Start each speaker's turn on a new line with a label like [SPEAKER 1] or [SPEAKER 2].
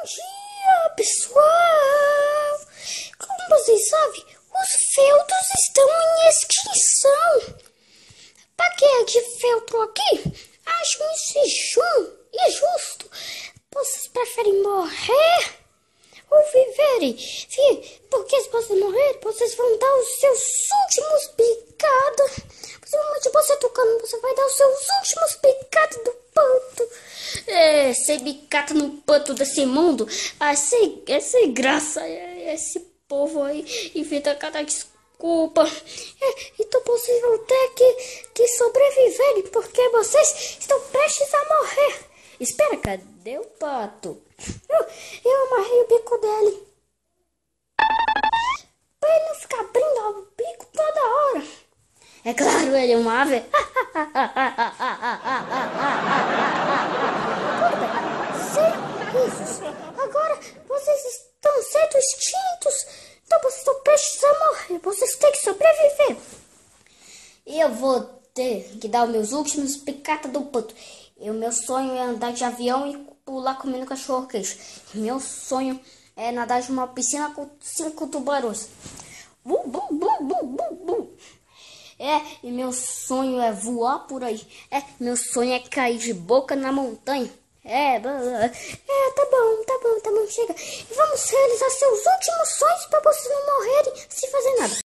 [SPEAKER 1] Dia, pessoal! Como vocês sabem, os feltros estão em extinção. Para que é de feltro aqui? Acho isso injusto. Vocês preferem morrer ou viverem? Porque se vocês morrerem, vocês vão dar os seus últimos picados. Possivelmente você tocando, você vai dar os seus últimos picados do panto. Ser bicata no panto desse mundo, sem graça. Esse povo aí inventa cada desculpa. Então vocês vão ter que sobreviverem, porque vocês estão prestes a morrer. Espera, cadê o pato? Eu amarrei o bico dele pra ele não ficar abrindo o bico toda hora. É claro, ele é uma ave. Sem risos. Agora vocês estão sendo extintos. Então vocês estão prestes a morrer. Vocês têm que sobreviver. E eu vou ter que dar os meus últimos picadas do panto. E o meu sonho é andar de avião e pular comendo cachorro queijo. Meu sonho é nadar de uma piscina com 5 tubarões. E meu sonho é voar por aí. Meu sonho é cair de boca na montanha. Tá bom, chega. E vamos realizar seus últimos sonhos para vocês não morrerem sem fazer nada.